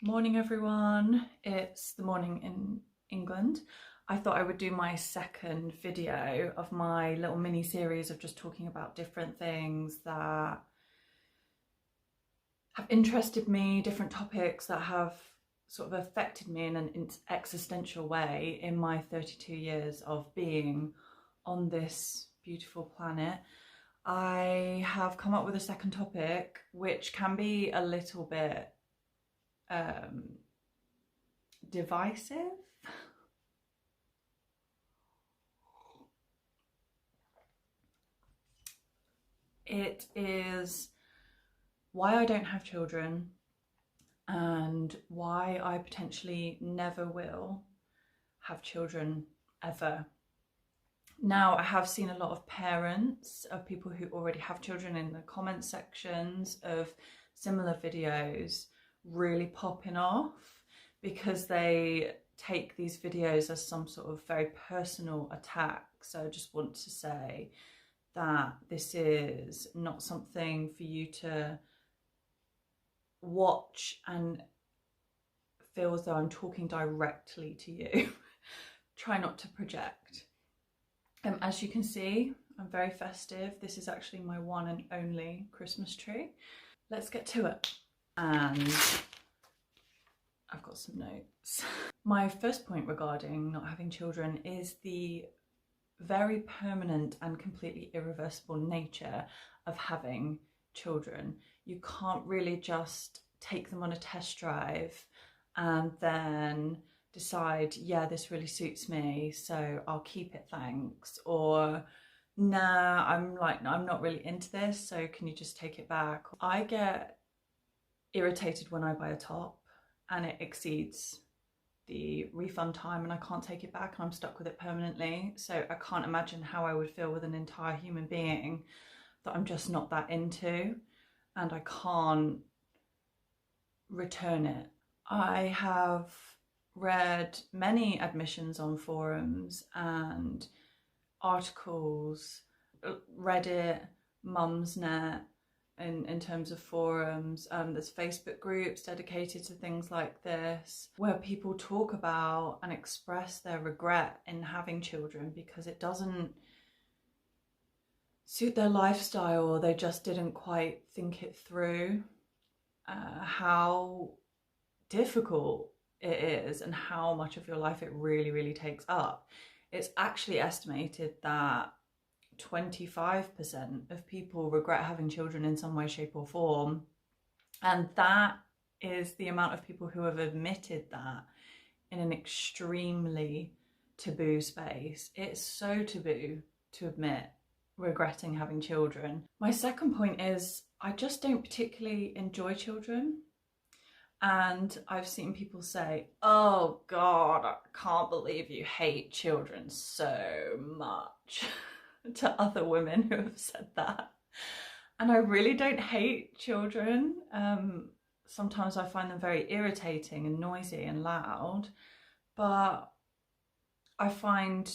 Morning everyone, it's the morning in England. I thought I would do my second video of my little mini series of just talking about different things that have interested me, different topics that have sort of affected me in an existential way in my 32 years of being on this beautiful planet. I have come up with a second topic which can be a little bit divisive. It is why I don't have children and why I potentially never will have children ever. Now, I have seen a lot of parents of people who already have children in the comment sections of similar videos really popping off because they take these videos as some sort of very personal attack. So I just want to say that this is not something for you to watch and feel as though I'm talking directly to you. Try not to project. As you can see, I'm very festive. This is actually my one and only Christmas tree. Let's get to it. And I've got some notes. My first point regarding not having children is the very permanent and completely irreversible nature of having children. You can't really just take them on a test drive and then decide, yeah, this really suits me, so I'll keep it, thanks. Or, nah, I'm not really into this, so can you just take it back? I get irritated when I buy a top and it exceeds the refund time and I can't take it back and I'm stuck with it permanently. So I can't imagine how I would feel with an entire human being that I'm just not that into and I can't return it. I have read many admissions on forums and articles, Reddit, Mumsnet, in terms of forums. There's Facebook groups dedicated to things like this where people talk about and express their regret in having children because it doesn't suit their lifestyle or they just didn't quite think it through. How difficult it is and how much of your life it really takes up. It's actually estimated that 25% of people regret having children in some way, shape or form, and that is the amount of people who have admitted that in an extremely taboo space. It's so taboo to admit regretting having children. My second point is I just don't particularly enjoy children. And I've seen people say, oh God, I can't believe you hate children so much to other women who have said that. And I really don't hate children. Sometimes I find them very irritating and noisy and loud, but I find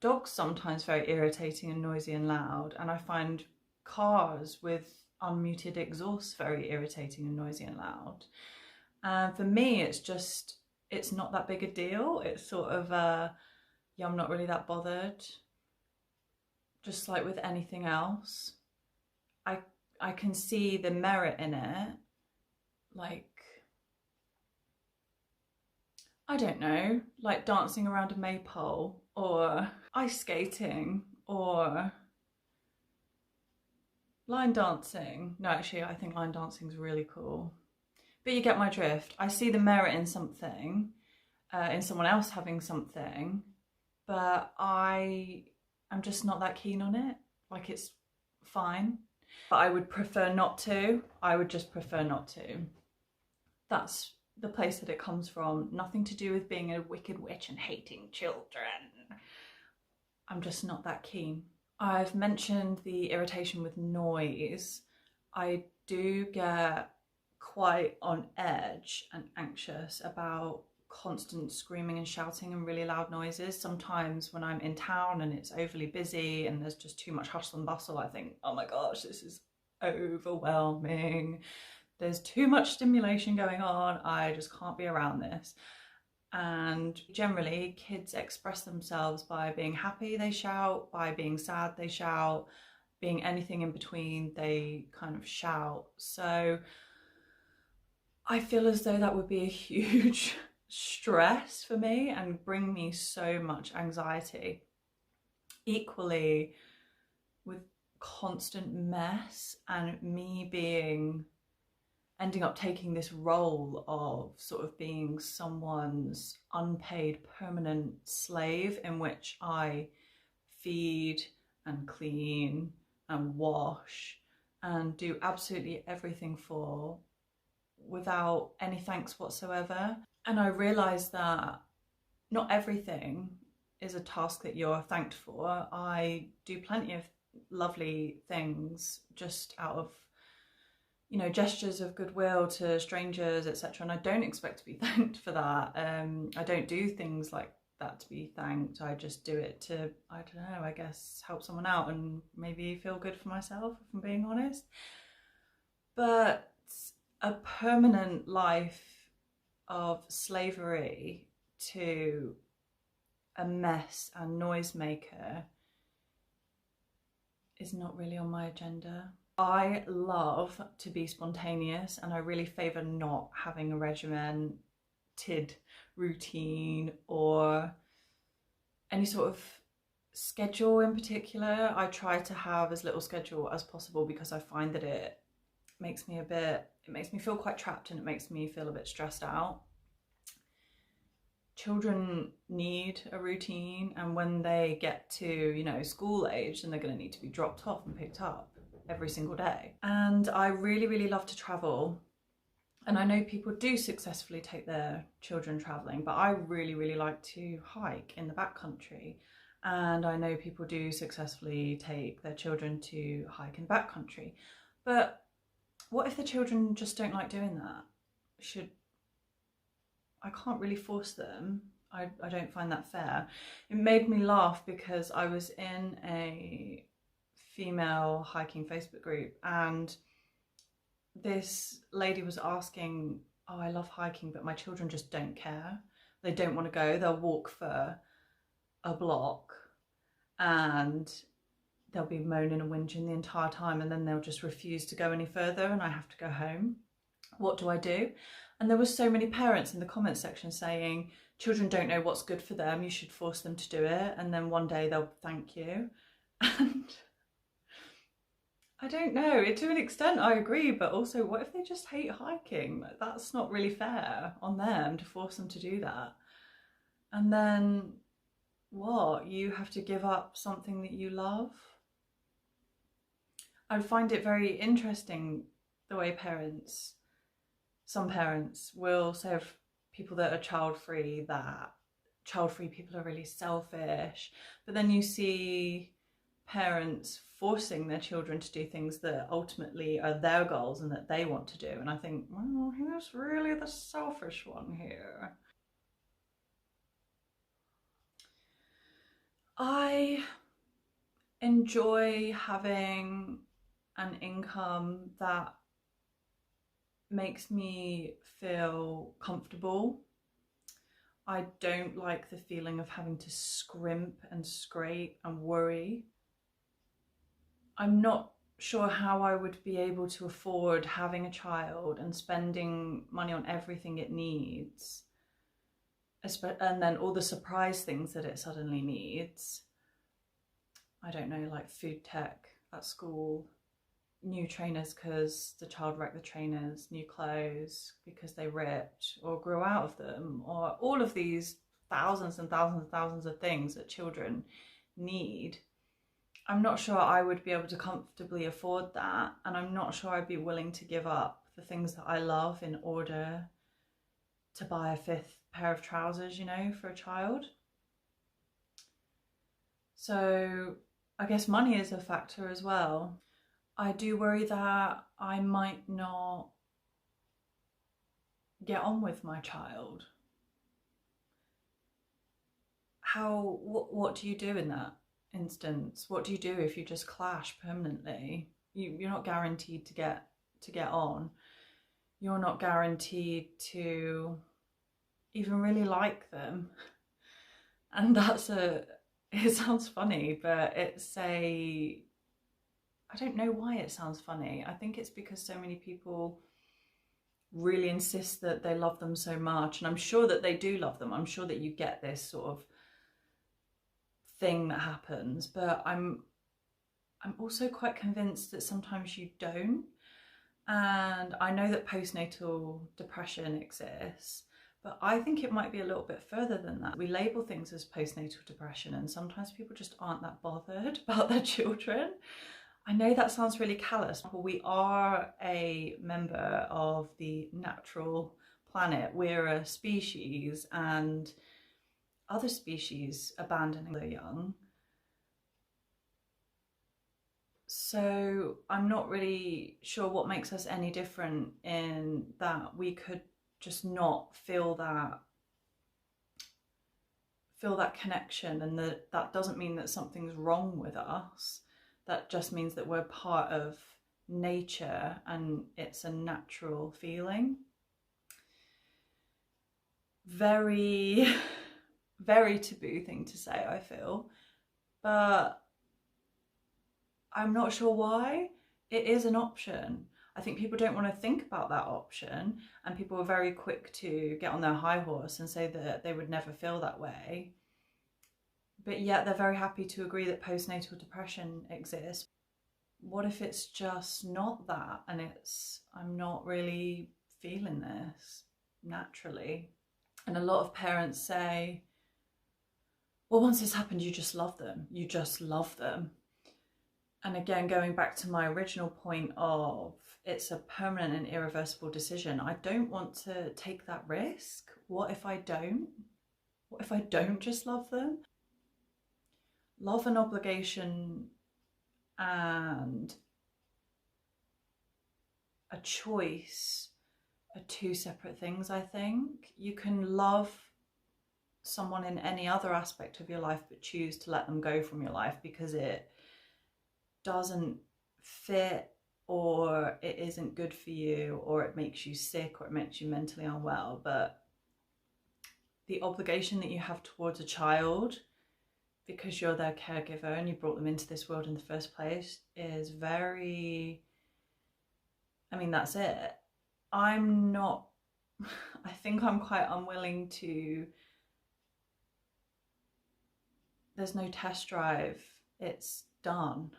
dogs sometimes very irritating and noisy and loud, and I find cars with unmuted exhaust very irritating and noisy and loud. And for me, it's not that big a deal. It's sort of yeah, I'm not really that bothered. Just like with anything else, I can see the merit in it. Like, I don't know, like dancing around a maypole or ice skating or line dancing. No, actually, I think line dancing is really cool. But you get my drift. I see the merit in something, in someone else having something, but I'm just not that keen on it. Like, it's fine, but I would prefer not to. I would just prefer not to. That's the place that it comes from. Nothing to do with being a wicked witch and hating children. I'm just not that keen. I've mentioned the irritation with noise. I do get quite on edge and anxious about constant screaming and shouting and really loud noises. Sometimes when I'm in town and it's overly busy and there's just too much hustle and bustle, I think, oh my gosh, this is overwhelming. There's too much stimulation going on. I just can't be around this. And generally, kids express themselves by being happy, they shout, by being sad, they shout, being anything in between, they kind of shout. So I feel as though that would be a huge stress for me and bring me so much anxiety. Equally, with constant mess and me ending up taking this role of sort of being someone's unpaid permanent slave, in which I feed and clean and wash and do absolutely everything for, without any thanks whatsoever. And I realised that not everything is a task that you're thanked for. I do plenty of lovely things just out of, you know, gestures of goodwill to strangers, etc. And I don't expect to be thanked for that. I don't do things like that to be thanked. I just do it to, I don't know, I guess help someone out and maybe feel good for myself, if I'm being honest. But a permanent life of slavery to a mess and noisemaker is not really on my agenda. I love to be spontaneous, and I really favour not having a regimented routine or any sort of schedule in particular. I try to have as little schedule as possible because I find that it makes me feel quite trapped, and it makes me feel a bit stressed out. Children need a routine, and when they get to, you know, school age, then they're going to need to be dropped off and picked up every single day. And I really, really love to travel. And I know people do successfully take their children traveling, but I really, really like to hike in the backcountry. And I know people do successfully take their children to hike in backcountry. But what if the children just don't like doing that? I can't really force them. I don't find that fair. It made me laugh because I was in a female hiking Facebook group, and this lady was asking, oh, I love hiking, but my children just don't care. They don't want to go. They'll walk for a block and they'll be moaning and whinging the entire time, and then they'll just refuse to go any further and I have to go home. What do I do? And there were so many parents in the comment section saying, children don't know what's good for them, you should force them to do it, and then one day they'll thank you. And I don't know, to an extent I agree, but also what if they just hate hiking? That's not really fair on them to force them to do that. And then what? You have to give up something that you love? I find it very interesting the way some parents will say of people that are child-free that child-free people are really selfish, but then you see parents forcing their children to do things that ultimately are their goals and that they want to do, and I think, well, who's really the selfish one here? I enjoy having an income that makes me feel comfortable. I don't like the feeling of having to scrimp and scrape and worry. I'm not sure how I would be able to afford having a child and spending money on everything it needs, and then all the surprise things that it suddenly needs. I don't know, like food tech at school, new trainers because the child wrecked the trainers, new clothes because they ripped or grew out of them, or all of these thousands and thousands and thousands of things that children need. I'm not sure I would be able to comfortably afford that, and I'm not sure I'd be willing to give up the things that I love in order to buy a fifth pair of trousers, you know, for a child. So I guess money is a factor as well. I do worry that I might not get on with my child. What do you do in that instance? What do you do if you just clash permanently? You're not guaranteed to get on. you're not guaranteed to even really like them. And it sounds funny, but I don't know why it sounds funny. I think it's because so many people really insist that they love them so much. And I'm sure that they do love them. I'm sure that you get this sort of thing that happens, but I'm also quite convinced that sometimes you don't. And I know that postnatal depression exists, but I think it might be a little bit further than that. We label things as postnatal depression, and sometimes people just aren't that bothered about their children. I know that sounds really callous, but we are a member of the natural planet. We're a species, and other species abandoning their young. So I'm not really sure what makes us any different in that we could just not feel that connection, and that doesn't mean that something's wrong with us. That just means that we're part of nature and it's a natural feeling. Very, very taboo thing to say, I feel, but I'm not sure why. It is an option. I think people don't want to think about that option, and people are very quick to get on their high horse and say that they would never feel that way. But yet they're very happy to agree that postnatal depression exists. What if it's just not that, and I'm not really feeling this naturally? And a lot of parents say, well, once it's happened, you just love them. You just love them. And again, going back to my original point of it's a permanent and irreversible decision, I don't want to take that risk. What if I don't? What if I don't just love them? Love and obligation and a choice are two separate things, I think. You can love someone in any other aspect of your life but choose to let them go from your life because it doesn't fit, or it isn't good for you, or it makes you sick, or it makes you mentally unwell. But the obligation that you have towards a child because you're their caregiver and you brought them into this world in the first place is very, I mean, that's it. I'm not, I think I'm quite unwilling to, there's no test drive, it's done.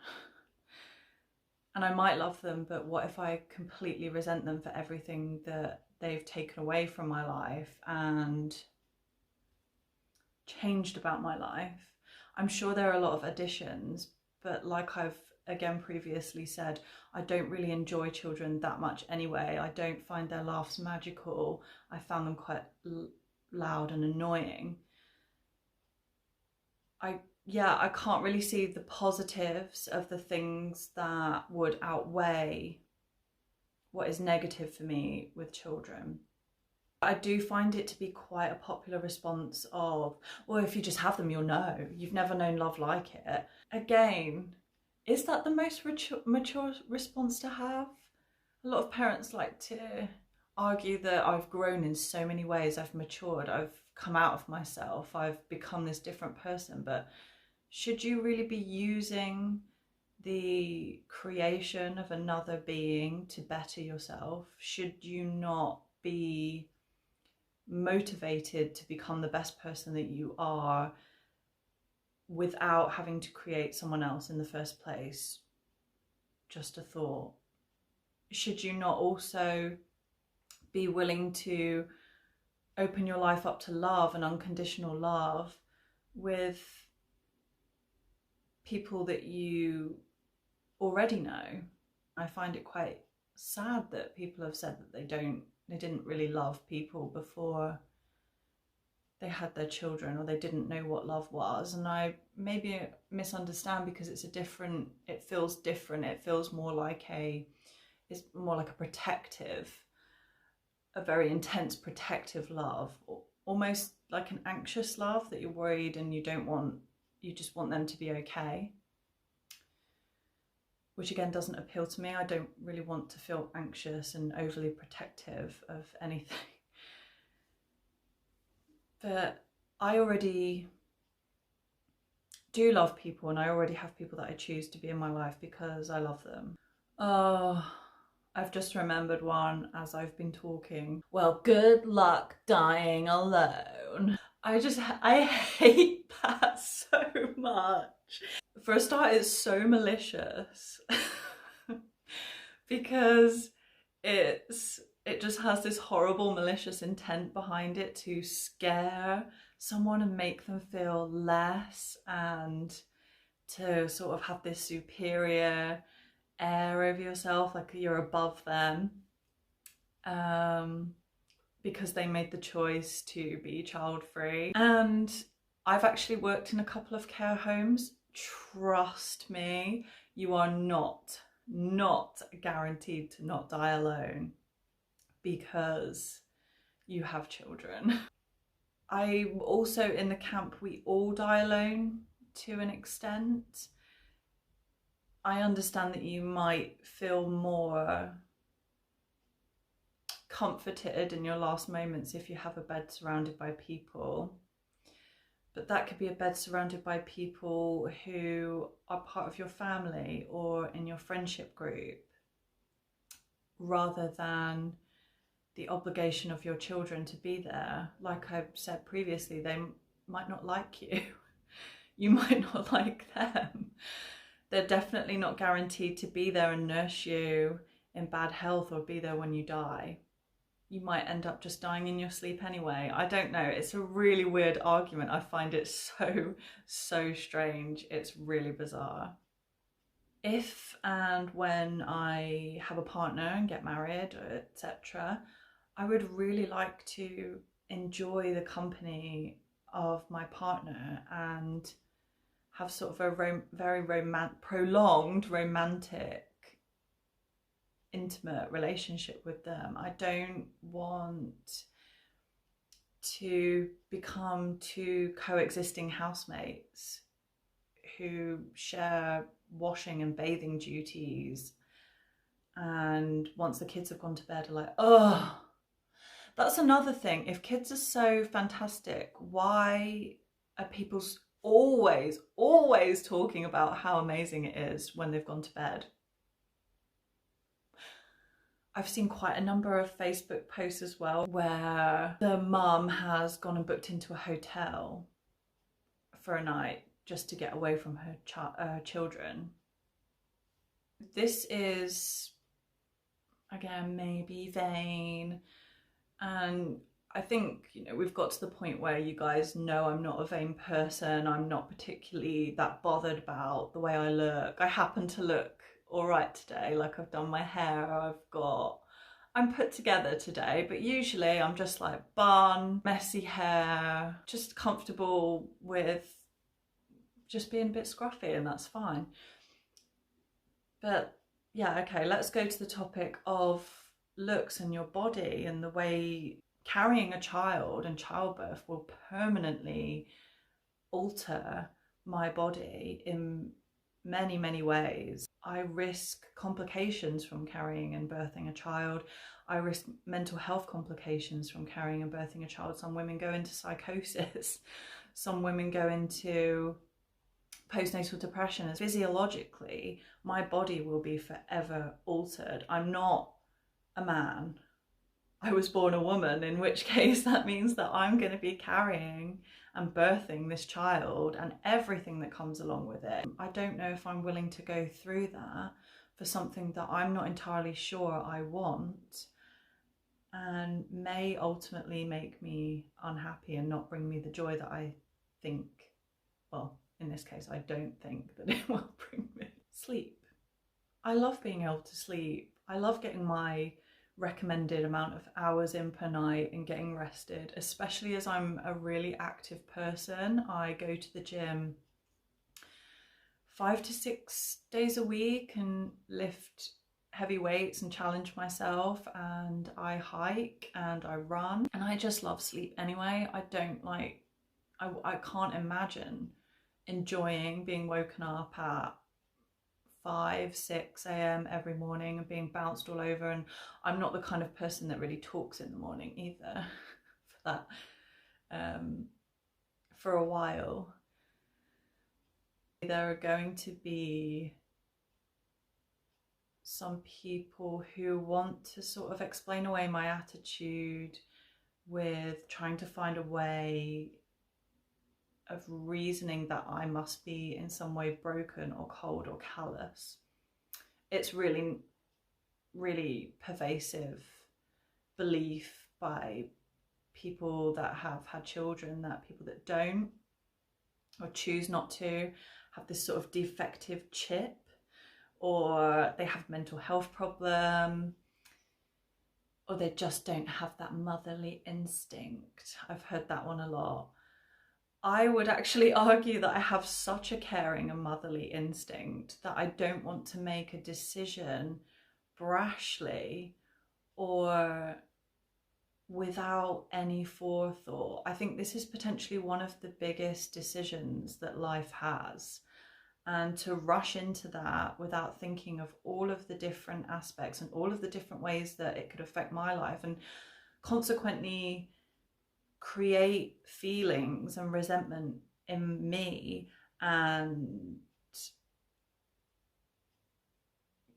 And I might love them, but what if I completely resent them for everything that they've taken away from my life and changed about my life? I'm sure there are a lot of additions, but like I've again previously said, I don't really enjoy children that much anyway. I don't find their laughs magical. I found them quite loud and annoying. I can't really see the positives of the things that would outweigh what is negative for me with children. I do find it to be quite a popular response of, well, if you just have them, you'll know. You've never known love like it. Again, is that the most mature response to have? A lot of parents like to argue that I've grown in so many ways, I've matured, I've come out of myself, I've become this different person. But should you really be using the creation of another being to better yourself? Should you not be motivated to become the best person that you are without having to create someone else in the first place? Just a thought. Should you not also be willing to open your life up to love and unconditional love with people that you already know? I find it quite sad that people have said that they didn't really love people before they had their children, or they didn't know what love was. And I maybe misunderstand because it feels different. It feels more like it's more like a protective, a very intense protective love, almost like an anxious love that you're worried and you just want them to be okay. which again doesn't appeal to me. I don't really want to feel anxious and overly protective of anything. But I already do love people, and I already have people that I choose to be in my life because I love them. Oh, I've just remembered one as I've been talking. Well, good luck dying alone. I hate that so much. For a start, it's so malicious because it just has this horrible malicious intent behind it to scare someone and make them feel less, and to sort of have this superior air over yourself, like you're above them, because they made the choice to be child free. And I've actually worked in a couple of care homes. Trust me, you are not guaranteed to not die alone because you have children. I'm also in the camp we all die alone to an extent. I understand that you might feel more comforted in your last moments if you have a bed surrounded by people, but that could be a bed surrounded by people who are part of your family or in your friendship group, rather than the obligation of your children to be there. Like I said previously, they might not like you. You might not like them. They're definitely not guaranteed to be there and nurse you in bad health or be there when you die. You might end up just dying in your sleep anyway. I don't know. It's a really weird argument. I find it so strange. It's really bizarre. If and when I have a partner and get married, etc., I would really like to enjoy the company of my partner and have sort of a very prolonged romantic, intimate relationship with them. I don't want to become two coexisting housemates who share washing and bathing duties, and once the kids have gone to bed are like, oh, that's another thing. If kids are so fantastic, why are people always talking about how amazing it is when they've gone to bed? I've seen quite a number of Facebook posts as well where the mum has gone and booked into a hotel for a night just to get away from her children. This is, again, maybe vain, and I think, you know, we've got to the point where you guys know I'm not a vain person. I'm not particularly that bothered about the way I look. I happen to look all right today. Like, I've done my hair, I'm put together today, but usually I'm just like bun, messy hair, just comfortable with just being a bit scruffy, and that's fine. But yeah, okay, let's go to the topic of looks and your body, and the way carrying a child and childbirth will permanently alter my body in many ways. I risk complications from carrying and birthing a child. I risk mental health complications from carrying and birthing a child. Some women go into psychosis. Some women go into postnatal depression. Physiologically, my body will be forever altered. I'm not a man. I was born a woman, in which case that means that I'm going to be carrying and birthing this child and everything that comes along with it. I don't know if I'm willing to go through that for something that I'm not entirely sure I want, and may ultimately make me unhappy and not bring me the joy that I think, well, in this case, I don't think that it will bring me. Sleep. I love being able to sleep. I love getting my recommended amount of hours in per night and getting rested, especially as I'm a really active person. I go to the gym 5 to 6 days a week and lift heavy weights and challenge myself, and I hike and I run, and I just love sleep anyway. I can't imagine enjoying being woken up at 5, 6 a.m. every morning and being bounced all over. And I'm not the kind of person that really talks in the morning either for that, for a while. There are going to be some people who want to sort of explain away my attitude with trying to find a way of reasoning that I must be in some way broken or cold or callous. It's really, really pervasive belief by people that have had children that people that don't or choose not to have this sort of defective chip, or they have mental health problem, or they just don't have that motherly instinct. I've heard that one a lot. I would actually argue that I have such a caring and motherly instinct that I don't want to make a decision brashly or without any forethought. I think this is potentially one of the biggest decisions that life has. And to rush into that without thinking of all of the different aspects and all of the different ways that it could affect my life, and consequently create feelings and resentment in me and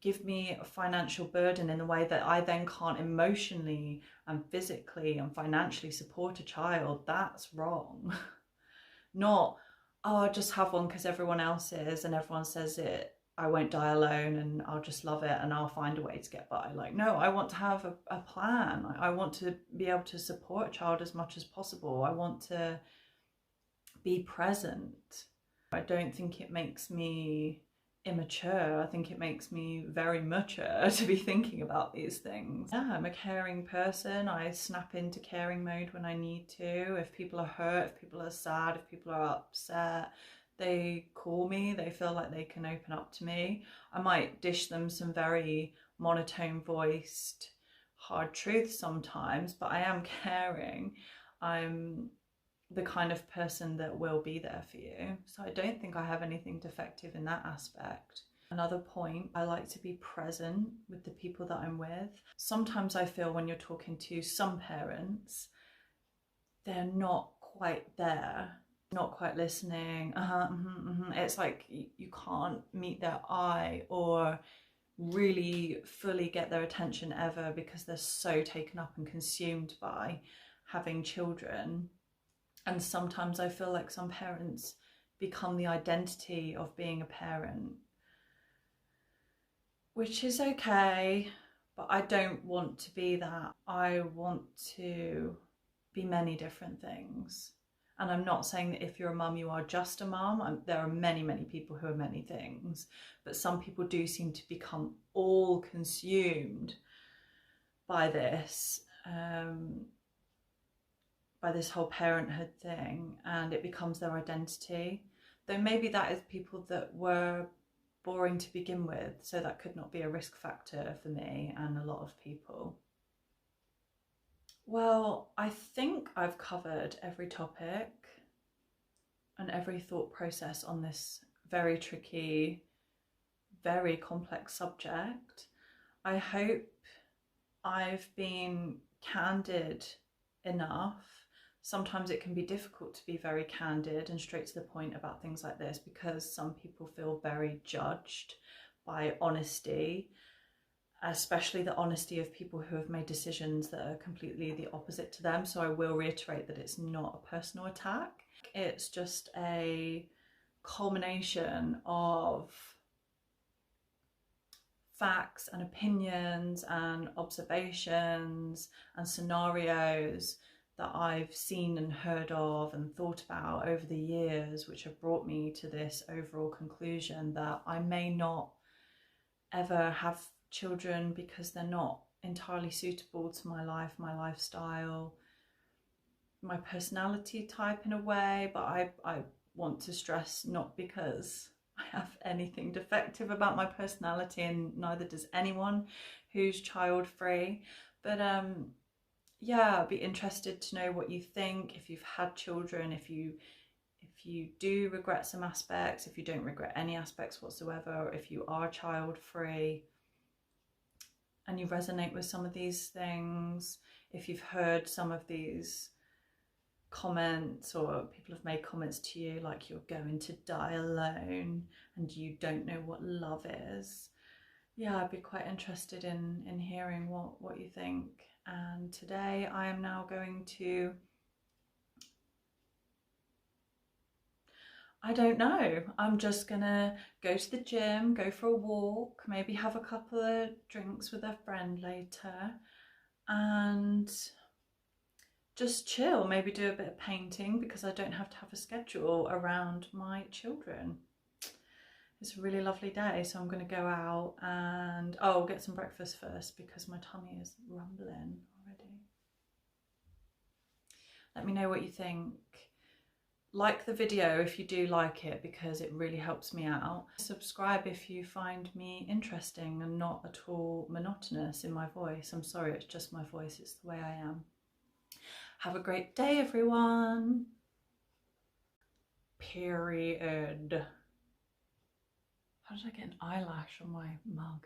give me a financial burden in a way that I then can't emotionally and physically and financially support a child, that's wrong. Not, oh, I'll just have one because everyone else is and everyone says it, I won't die alone and I'll just love it and I'll find a way to get by. Like, no, I want to have a plan. I want to be able to support a child as much as possible. I want to be present. I don't think it makes me immature. I think it makes me very mature to be thinking about these things. Yeah, I'm a caring person. I snap into caring mode when I need to. If people are hurt, if people are sad, if people are upset, they call me, they feel like they can open up to me. I might dish them some very monotone voiced hard truths sometimes, but I am caring. I'm the kind of person that will be there for you. So I don't think I have anything defective in that aspect. Another point, I like to be present with the people that I'm with. Sometimes I feel when you're talking to some parents, they're not quite there, not quite listening. It's like you can't meet their eye or really fully get their attention ever because they're so taken up and consumed by having children. And sometimes I feel like some parents become the identity of being a parent, which is okay, but I don't want to be that. I want to be many different things. And I'm not saying that if you're a mum, you are just a mum. There are many, many people who are many things, but some people do seem to become all consumed by this whole parenthood thing, and it becomes their identity. Though maybe that is people that were boring to begin with, so that could not be a risk factor for me and a lot of people. Well, I think I've covered every topic and every thought process on this very tricky, very complex subject. I hope I've been candid enough. Sometimes it can be difficult to be very candid and straight to the point about things like this because some people feel very judged by honesty, especially the honesty of people who have made decisions that are completely the opposite to them. So I will reiterate that it's not a personal attack. It's just a culmination of facts and opinions and observations and scenarios that I've seen and heard of and thought about over the years, which have brought me to this overall conclusion that I may not ever have children because they're not entirely suitable to my life, my lifestyle, my personality type in a way. But I want to stress, not because I have anything defective about my personality, and neither does anyone who's child free, but yeah, I'd be interested to know what you think, if you've had children, if If you do regret some aspects, if you don't regret any aspects whatsoever, or if you are child free and you resonate with some of these things, if you've heard some of these comments or people have made comments to you like you're going to die alone and you don't know what love is, yeah, I'd be quite interested in hearing what you think. And today I am now going to, I don't know, I'm just gonna go to the gym, go for a walk, maybe have a couple of drinks with a friend later, and just chill, maybe do a bit of painting because I don't have to have a schedule around my children. It's a really lovely day, so I'm going to go out and get some breakfast first because my tummy is rumbling already. Let me know what you think. Like the video if you do like it because it really helps me out. Subscribe if you find me interesting and not at all monotonous in my voice. I'm sorry, it's just my voice, it's the way I am. Have a great day, everyone. Period. How did I get an eyelash on my mug?